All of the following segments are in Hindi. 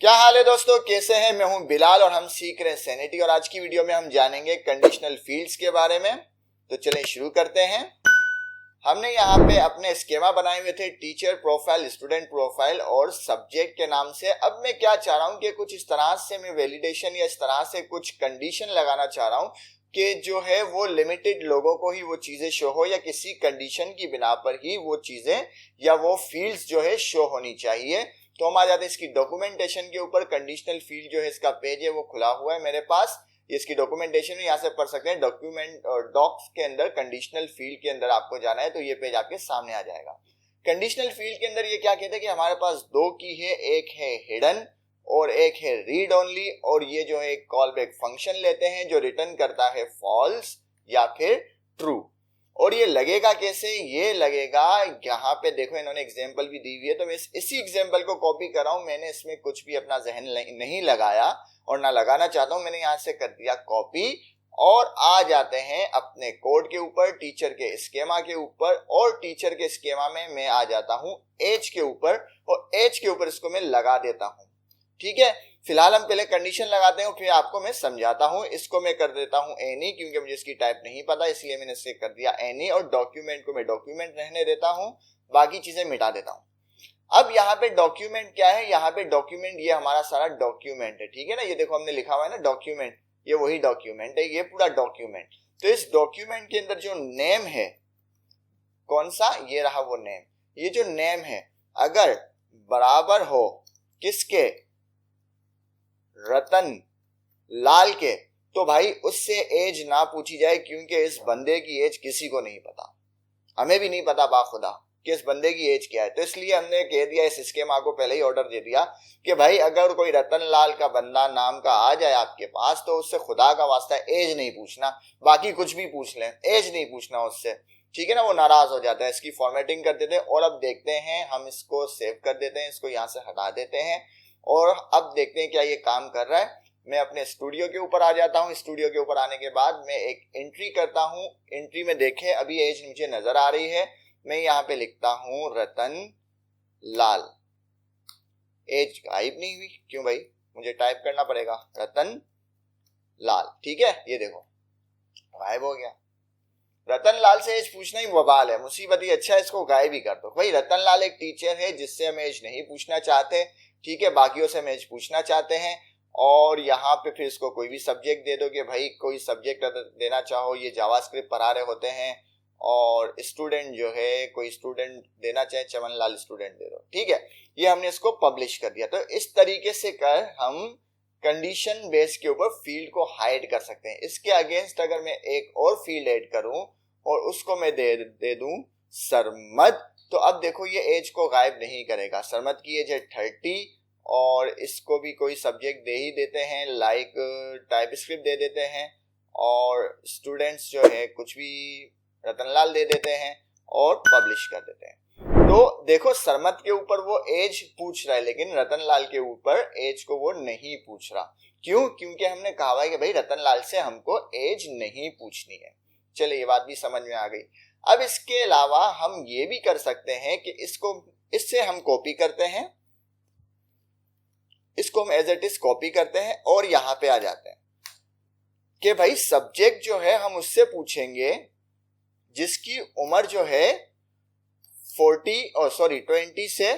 क्या हाल है दोस्तों, कैसे हैं? मैं हूं बिलाल और हम सीख रहे हैं सैनिटी। और आज की वीडियो में हम जानेंगे कंडीशनल फील्ड्स के बारे में। तो चलें शुरू करते हैं। हमने यहाँ पे अपने स्केमा बनाए हुए थे, टीचर प्रोफाइल, स्टूडेंट प्रोफाइल और सब्जेक्ट के नाम से। अब मैं क्या चाह रहा हूँ कि कुछ इस तरह से मैं वैलिडेशन या इस तरह से कुछ कंडीशन लगाना चाह रहा हूँ कि जो है वो लिमिटेड लोगों को ही वो चीजें शो हो या किसी कंडीशन की बिना पर ही वो चीजें या वो फील्ड्स जो है शो होनी चाहिए। तो हम आ जाते हैं इसकी डॉक्यूमेंटेशन के ऊपर। कंडीशनल फील्ड जो है इसका पेज है वो खुला हुआ है मेरे पास। इसकी डॉक्यूमेंटेशन में यहाँ से पढ़ सकते हैं। डॉक्यूमेंट और डॉक्स के अंदर कंडीशनल फील्ड के अंदर आपको जाना है तो ये पेज आपके सामने आ जाएगा। कंडीशनल फील्ड के अंदर ये क्या कहते हैं कि हमारे पास दो की है, एक है हिडन और एक है रीड ओनली। और ये जो है कॉल बैक फंक्शन लेते हैं जो रिटर्न करता है फॉल्स या फिर ट्रू। और ये लगेगा कैसे? ये लगेगा यहाँ पे देखो, इन्होंने एग्जांपल भी दी हुई है तो मैं इसी एग्जांपल को कॉपी कर रहा हूं। मैंने इसमें कुछ भी अपना जहन नहीं लगाया और ना लगाना चाहता हूं। मैंने यहाँ से कर दिया कॉपी और आ जाते हैं अपने कोड के ऊपर, टीचर के स्केमा के ऊपर। और टीचर के स्केमा में मैं आ जाता हूं एज के ऊपर और एज के ऊपर इसको मैं लगा देता हूं। ठीक है, फिलहाल हम पहले कंडीशन लगाते हैं फिर आपको मैं समझाता हूं। इसको मैं कर देता हूं एनी क्योंकि मुझे इसकी टाइप नहीं पता, इसलिए मैंने इसे कर दिया एनी। और डॉक्यूमेंट को मैं डॉक्यूमेंट रहने देता हूं, बाकी चीजें मिटा देता हूं। अब यहाँ पे डॉक्यूमेंट क्या है? यहाँ पे डॉक्यूमेंट ये हमारा सारा डॉक्यूमेंट है। ठीक है ना, ये देखो हमने लिखा हुआ है ना डॉक्यूमेंट, ये वही डॉक्यूमेंट है, ये पूरा डॉक्यूमेंट। तो इस डॉक्यूमेंट के अंदर जो नेम है, कौन सा? ये रहा वो नेम। ये जो नेम है अगर बराबर हो किसके? रतन लाल के, तो भाई उससे एज ना पूछी जाए क्योंकि इस बंदे की एज किसी को नहीं पता, हमें भी नहीं पता बाखुदा कि इस बंदे की एज क्या है। तो इसलिए हमने कह दिया, इस स्कीमा को पहले ही ऑर्डर दे दिया कि भाई अगर कोई रतन लाल का बंदा नाम का आ जाए आपके पास तो उससे खुदा का वास्ता एज नहीं पूछना, बाकी कुछ भी पूछ लें, एज नहीं पूछना उससे। ठीक है ना, वो नाराज हो जाता है। इसकी फॉर्मेटिंग कर देते हैं और अब देखते हैं, हम इसको सेव कर देते हैं, इसको यहाँ से हटा देते हैं और अब देखते हैं क्या ये काम कर रहा है। मैं अपने स्टूडियो के ऊपर आ जाता हूँ। स्टूडियो के ऊपर आने के बाद मैं एक एंट्री करता हूँ। एंट्री में देखें अभी एज मुझे नजर आ रही है। मैं यहाँ पे लिखता हूँ रतन लाल। एज गायब नहीं हुई, क्यों भाई? मुझे टाइप करना पड़ेगा रतन लाल। ठीक है, ये देखो गायब हो गया। रतन लाल से एज पूछना ही वबाल है, मुसीबत ही। अच्छा इसको गायब ही कर दो भाई। रतन लाल एक टीचर है जिससे हम एज नहीं पूछना चाहते। ठीक है, बाकियों से हम एज पूछना चाहते हैं। और यहाँ पे फिर इसको कोई भी सब्जेक्ट दे दो कि भाई कोई सब्जेक्ट देना चाहो। ये जावास्क्रिप्ट पढ़ा रहे होते हैं और स्टूडेंट जो है कोई स्टूडेंट देना चाहे, चमन लाल स्टूडेंट दे दो। ठीक है, ये हमने इसको पब्लिश कर दिया। तो इस तरीके से कर हम कंडीशन बेस के ऊपर फील्ड को हाइड कर सकते हैं। इसके अगेंस्ट अगर मैं एक और फील्ड ऐड करूं और उसको मैं दे दूं सरमद, तो अब देखो ये एज को गायब नहीं करेगा। सरमद की एज है 30 और इसको भी कोई सब्जेक्ट दे ही देते हैं, लाइक टाइप स्क्रिप्ट दे देते हैं और स्टूडेंट्स जो है कुछ भी रतनलाल दे देते हैं और पब्लिश कर देते हैं। तो देखो सरमद के ऊपर वो एज पूछ रहा है लेकिन रतनलाल के ऊपर एज को वो नहीं पूछ रहा। क्यों? क्योंकि हमने कहा है कि भाई रतनलाल से हमको एज नहीं पूछनी है। चलिए ये बात भी समझ में आ गई। अब इसके अलावा हम ये भी कर सकते हैं कि इससे हम कॉपी करते हैं, इसको हम एज इट इज कॉपी करते हैं और यहां पे आ जाते हैं कि भाई सब्जेक्ट जो है हम उससे पूछेंगे जिसकी उम्र जो है 20 से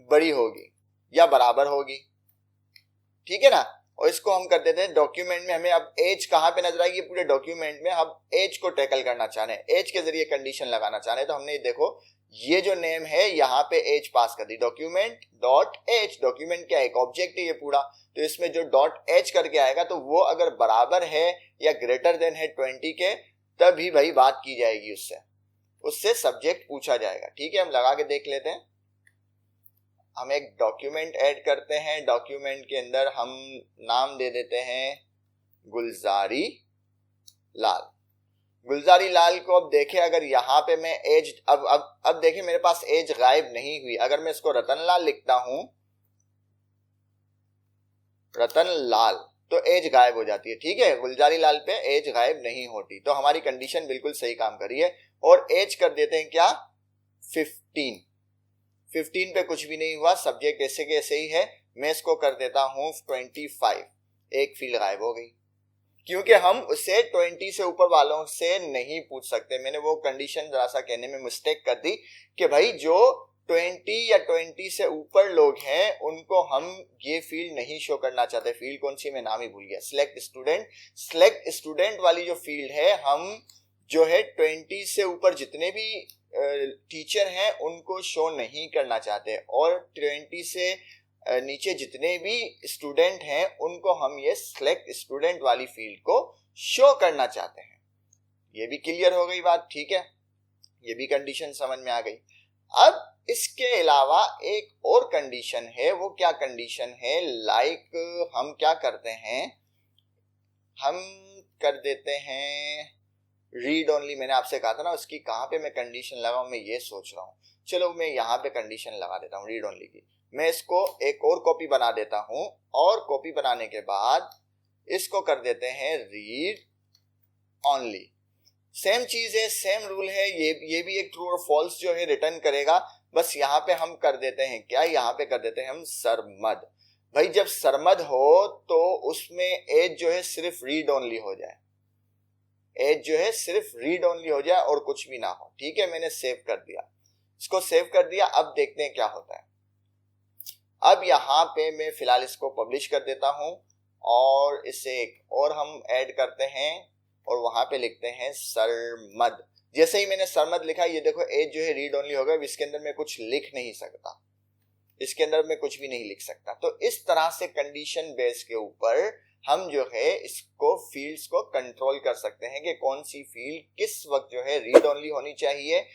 बड़ी होगी या बराबर होगी। ठीक है ना, और इसको हम कर देते हैं डॉक्यूमेंट में। हमें अब एज कहां पे नजर आएगी? पूरे डॉक्यूमेंट में हम एज को टैकल करना चाह रहे हैं, एज के जरिए कंडीशन लगाना चाह रहे हैं। तो हमने देखो ये जो नेम है यहाँ पे एज पास कर दी, डॉक्यूमेंट डॉट एज। डॉक्यूमेंट क्या है? एक ऑब्जेक्ट है ये पूरा। तो इसमें जो डॉट एज करके आएगा तो वो अगर बराबर है या ग्रेटर देन है 20 के, तभी भाई बात की जाएगी उससे सब्जेक्ट पूछा जाएगा। ठीक है, हम लगा के देख लेते हैं। हम एक डॉक्यूमेंट ऐड करते हैं। डॉक्यूमेंट के अंदर हम नाम दे देते हैं गुलजारी लाल। गुलजारी लाल को अब देखें, अगर यहाँ पे मैं एज अब देखें मेरे पास एज गायब नहीं हुई। अगर मैं इसको रतन लाल लिखता हूं, रतन लाल, तो एज गायब हो जाती है। ठीक है, गुलजारी लाल पे एज गायब नहीं होती। तो हमारी कंडीशन बिल्कुल सही काम करी है। और एज कर देते हैं क्या? 15। 15 पे कुछ भी नहीं हुआ, सब्जेक्ट ऐसे के ऐसे ही है, मैं इसको कर देता हूं 25, एक फील्ड गायब हो गई, क्योंकि हम उसे 20 से ऊपर वालों से नहीं पूछ सकते। मैंने वो कंडीशन जरा सा कहने में मिस्टेक कर दी कि भाई जो 20 या 20 से ऊपर लोग हैं उनको हम ये फील्ड नहीं शो करना चाहते। फील्ड कौन सी मैं नाम ही भूल गया, सिलेक्ट स्टूडेंट वाली जो फील्ड है, हम जो है 20 से ऊपर जितने भी टीचर हैं उनको शो नहीं करना चाहते, और 20 से नीचे जितने भी स्टूडेंट हैं उनको हम ये सिलेक्ट स्टूडेंट वाली फील्ड को शो करना चाहते हैं। ये भी क्लियर हो गई बात, ठीक है, ये भी कंडीशन समझ में आ गई। अब इसके अलावा एक और कंडीशन है, वो क्या कंडीशन है, लाइक हम क्या करते हैं, हम कर देते हैं रीड ओनली। मैंने आपसे कहा था ना उसकी कहाँ पे मैं कंडीशन लगाऊं, मैं ये सोच रहा हूँ, चलो मैं यहाँ पे कंडीशन लगा देता हूँ रीड ओनली की। मैं इसको एक और कॉपी बना देता हूं, और कॉपी बनाने के बाद इसको कर देते हैं रीड ओनली। सेम चीज है, सेम रूल है, ये भी एक ट्रू और फॉल्स जो है रिटर्न करेगा। बस यहाँ पे हम कर देते हैं क्या, यहाँ पे कर देते हैं हम सरमद। भाई जब सरमद हो तो उसमें एज जो है सिर्फ रीड ओनली हो जाए, एज जो है सिर्फ रीड ओनली हो जाए और कुछ भी ना हो। ठीक है, मैंने सेव कर दिया, इसको सेव कर दिया। अब देखते हैं क्या होता है। अब यहाँ पे मैं फिलहाल इसको पब्लिश कर देता हूं, और इसे एक और हम ऐड करते हैं और वहां पे लिखते हैं सरमद। जैसे ही मैंने सरमद लिखा, ये देखो एज जो है रीड ओनली हो गया। इसके अंदर मैं कुछ लिख नहीं सकता, इसके अंदर मैं कुछ भी नहीं लिख सकता। तो इस तरह से कंडीशन बेस के ऊपर हम जो है इसको फील्ड्स को कंट्रोल कर सकते हैं कि कौन सी फील्ड किस वक्त जो है रीड ओनली होनी चाहिए,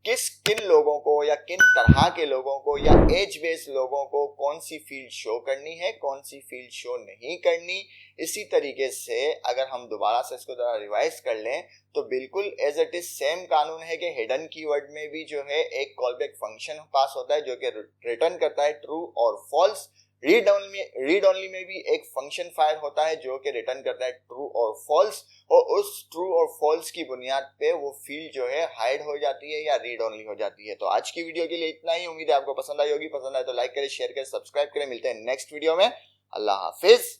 किन लोगों को या किन तरह के लोगों को या एज बेस्ड लोगों को कौन सी फील्ड शो करनी है, कौन सी फील्ड शो नहीं करनी। इसी तरीके से अगर हम दोबारा से इसको जरा रिवाइज कर लें तो बिल्कुल एज इट इज सेम कानून है कि हिडन कीवर्ड में भी जो है एक कॉलबैक फंक्शन पास होता है जो कि रिटर्न करता है ट्रू और फॉल्स। रीड ओनली में भी एक फंक्शन फायर होता है जो कि रिटर्न करता है ट्रू और फॉल्स, और उस ट्रू और फॉल्स की बुनियाद पे वो फील्ड जो है हाइड हो जाती है या रीड ओनली हो जाती है। तो आज की वीडियो के लिए इतना ही, उम्मीद है आपको पसंद आई होगी। पसंद आए तो लाइक करें, शेयर करें, सब्सक्राइब करें। मिलते हैं नेक्स्ट वीडियो में। अल्लाह हाफिज।